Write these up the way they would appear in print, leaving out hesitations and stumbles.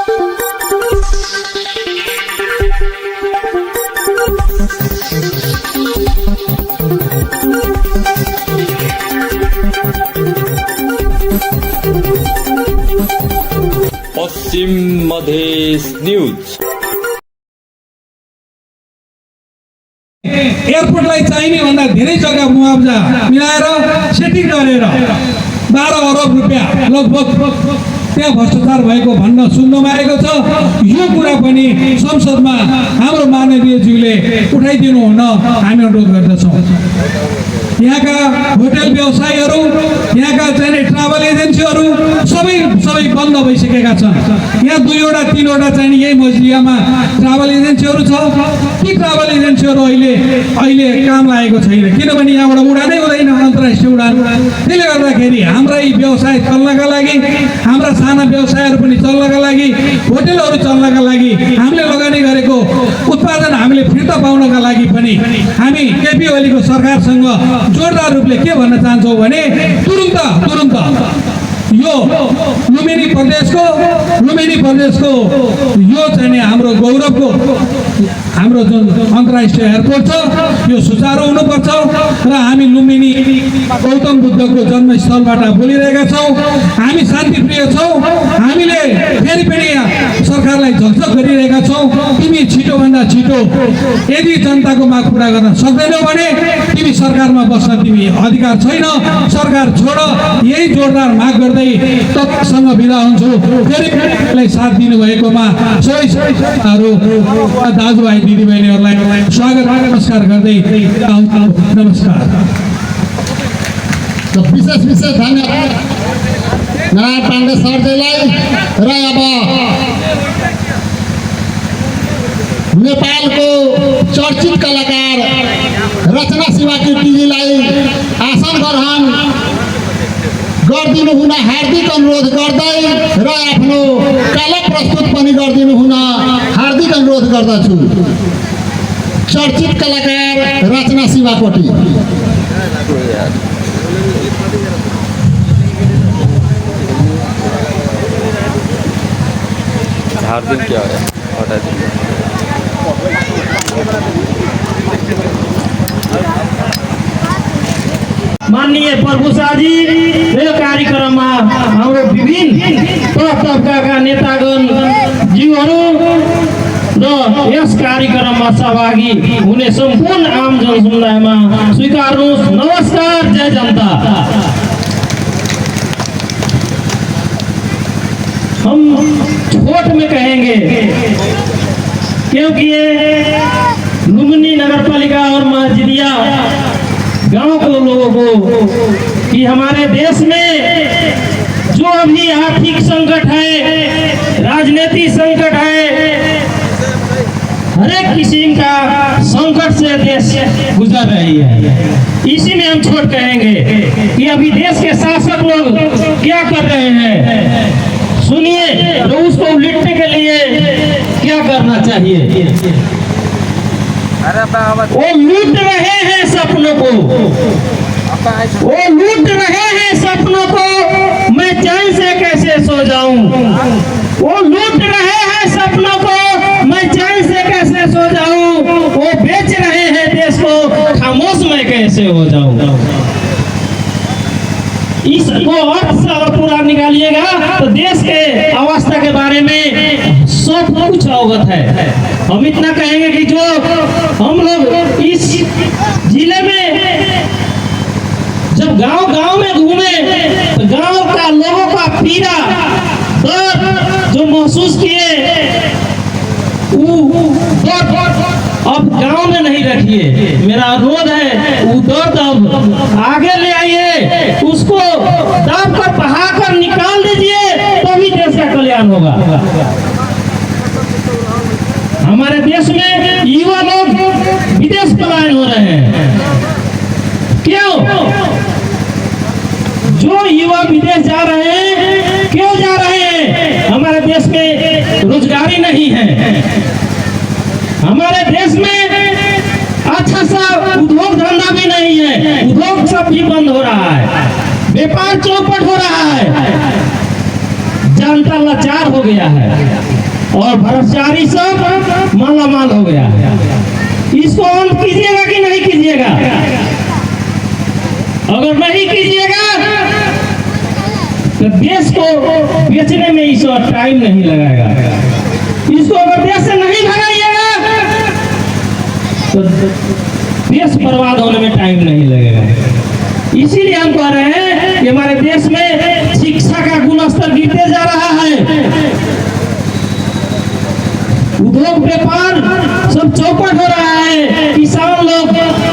पश्चिम Madhesh news. एयरपोर्टलाई चाहिने भन्दा धेरै जग्गा मुआवजा मिलाएर सेटिङ गरेर 12 अरब रुपियाँ लगभग त्यहाँ भ्रष्टाचार भएको भन्न सुन्नमा आएको छ। यो कुरा पनि संसदमा हाम्रो माननीयज्यूले उठाइदिनु हुन हामी अनुरोध गर्दछौँ। यहाँका होटल व्यवसायीहरू, यहाँका चाहिँ ट्राभल एजेन्सीहरू सबै बन्द भइसकेका छन्। यहाँ 2-3 चाहिँ यही मझियामा ट्राभल एजेन्सीहरू छ। ती ट्राभल एजेन्सीहरू अहिले काम लागेको छैन, किनभने यहाँबाट उडानै हुँदैन अन्तर्राष्ट्रिय उडान। त्यसले गर्दाखेरि हाम्रा यी व्यवसाय चल्नका लागि, हाम्रा साना व्यवसायहरू पनि चल्नका लागि, होटलहरू चल्नका लागि, हामीले लगानी गरेको उत्पादन हामीले फिर्ता पाउनका लागि पनि हामी केपी ओलीको सरकारसँग जोरदार रूपले के भन्न चाहन्छौँ भने तुरुन्त यो लुम्बिनी प्रदेशको यो चाहिँ हाम्रो गौरवको हाम्रो जुन अन्तर्राष्ट्रिय एयरपोर्ट छ यो सुचारू हुनुपर्छ र हामी लुम्बिनी गौतम बुद्धको जन्मस्थलबाट बोलिरहेका छौँ। हामी शान्तिप्रिय छौँ। हामीले फेरि पनि सरकारलाई झकझक गरिरहेका छौँ। तिमी छिटोभन्दा छिटो यदि जनताको माग पुरा गर्न सक्दैनौ भने तिमी सरकारमा बस्न तिमी अधिकार छैन, सरकार छोड। यही जोरदार माग गर्दै तपाईसँग बिदा हुन्छु। फेरि साथ दिनुभएकोमा सबै दाजुभाइ दिदीबहिनीहरूलाई स्वागत नमस्कार गर्दै नमस्कार। विशेष धन्यवाद नारायण पाण्डे सरजीलाई। र अब नेपालको चर्चित कलाकार रचना शिवाकी टिजीलाई आसन ग्रहण गरिदिनु हुन हार्दिक अनुरोध गर्दै र आफ्नो कला प्रस्तुत पनि गरिदिनु हुन हार्दिक अनुरोध गर्दछु। चर्चित कलाकार रचना शिवाकोटी। हार्दिक क्या है हटा दीजिए। माननीय प्रभु शाहजी, यो कार्यक्रममा हाम्रो विभिन्न तबकाका नेतागण जीवहरू र यस कार्यक्रममा सहभागी हुने सम्पूर्ण आम जनसमुदायमा स्वीकार्नुहोस्। नमस्कार, जय जनता। हम छोट में कहेंगे क्योंकि ये लुम्बिनी नगर पालिका और मस्जिदिया गांव के लोगों को कि हमारे देश में जो अभी आर्थिक संकट है, राजनीतिक संकट है, हर एक किस्म का संकट से देश गुजर रही है। इसी में हम छोड़ कहेंगे कि अभी देश के शासक लोग क्या कर रहे हैं, सुनिए तो उसको उलटने के लिए क्या करना चाहिए। वो लूट रहे हैं सपनों को, वो लूट रहे हैं सपनों को, मैं चैन से कैसे सो जाऊं। वो लूट रहे हैं सपनों को, मैं चैन से कैसे सो जाऊं। वो बेच रहे हैं देश को, खामोश मैं कैसे हो जाऊं। इसको अर्थ से अगर पूरा निकालिएगा तो देश के अवस्था के बारे में सब कुछ अवगत है। हम इतना कहेंगे कि जो हम लोग इस जिले में जब गांव में घूमे तो गांव का लोगों का पीड़ा दर्द जो महसूस किए अब गांव में नहीं रखिए। मेरा अनुरोध है वो दर्द अब आगे ले आइए, उसको दाब पर बहा कर निकाल दीजिए, तभी देश का कल्याण होगा। हमारे देश में युवा लोग विदेश पलायन हो रहे हैं। क्यों? जो युवा विदेश जा रहे हैं, क्यों जा रहे हैं? हमारे देश में रोजगारी नहीं है, हमारे देश में अच्छा सा उद्योग धंधा भी नहीं है, उद्योग सब भी बंद हो रहा है, व्यापार चौपट हो रहा है। जनता लाचार हो गया है और भ्रष्टाचारी सब मालामाल हो गया है। इसको अंत कीजिएगा कि नहीं कीजिएगा? अगर नहीं कीजिएगा तो देश को बेचने में इस वक्त टाइम नहीं लगाएगा। इसको अगर देश से नहीं भगाइएगा तो देश बर्बाद होने में टाइम नहीं लगेगा। इसीलिए हम कह रहे हैं कि हमारे देश में शिक्षा का गुणस्तर गिरते जा रहा है। उद्योग व्यापार सब चौपट हो रहा है, किसान लोग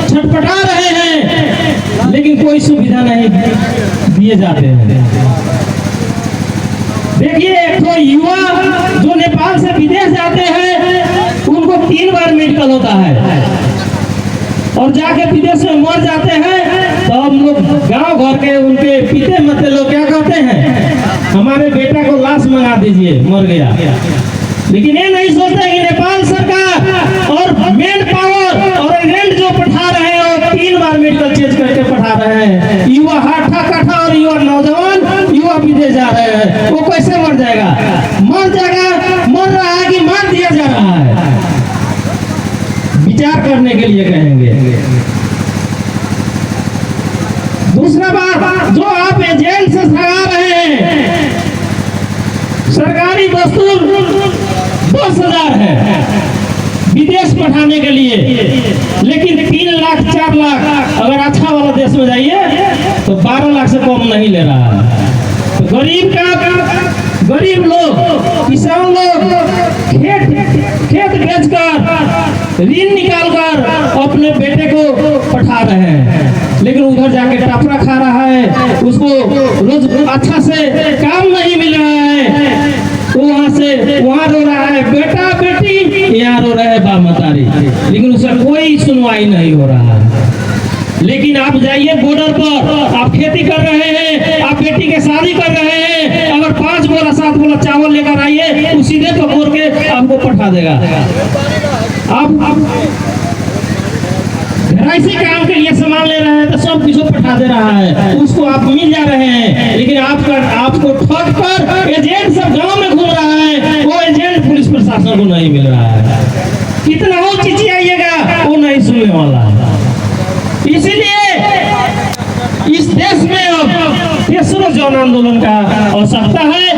छटपटा रहे हैं, लेकिन कोई सुविधा नहीं दिए जाते हैं। देखिए, एक तो युवा जो नेपाल से विदेश जाते हैं उनको 3 बार मेडिकल होता है और जाके विदेश में मर जाते हैं तो हम लोग गांव घर के उनके पीते मते लोग क्या कहते हैं, हमारे बेटा को लाश मंगा दीजिए, मर गया। लेकिन ये नहीं सोचते कि नेपाल सरकार और मेन पावर और एजेंट जो पठा रहे हैं और 3 बार मेडिकल चेंज करके पठा रहे हैं। युवा हाथा कठा और युवा नौजवान युवा विदेश जा रहे हैं, वो कैसे मर जाएगा? मर जाएगा, मर रहा है कि मार दिया जा रहा है? विचार करने के लिए कहेंगे। दूसरा बात, जो आप एजेंट से ठगा रहे हैं, सरकारी दस्तूर 10,000 है विदेश पठाने के लिए, लेकिन 3 लाख 4 लाख अगर अच्छा वाला देश में जाइए तो 12 लाख से कम नहीं ले रहा है। तो गरीब लोग, किसान लोग खेत बेचकर ऋण निकालकर अपने बेटे को पठा रहे हैं, लेकिन उधर जाके टापरा खा रहा है, उसको रोज अच्छा से काम नहीं मिल रहा है, तो वहाँ रो रहा है बेटा बेटी, यहाँ रो रहे हैं बाप मतारी, लेकिन उसका कोई सुनवाई नहीं हो रहा है। लेकिन आप जाइए बॉर्डर पर, आप खेती कर रहे हैं, आप बेटी के शादी कर रहे हैं, अगर 5 बोरा 7 बोरा चावल लेकर आइए तो सीधे पकोड़ के आपको पठा देगा। आप घराइसी काम के लिए सामान ले रहे हैं तो सब कुछ पठा दे रहा है, उसको आप मिल जा रहे हैं, लेकिन आपको ठग कर एजेंट सब गांव में घूम रहा है, वो एजेंट पुलिस प्रशासन को नहीं मिल रहा है। कितना हो चिचियाइएगा वो नहीं सुनने वाला है। इसीलिए इस देश में अब 3रा जन आंदोलन का आवश्यकता है।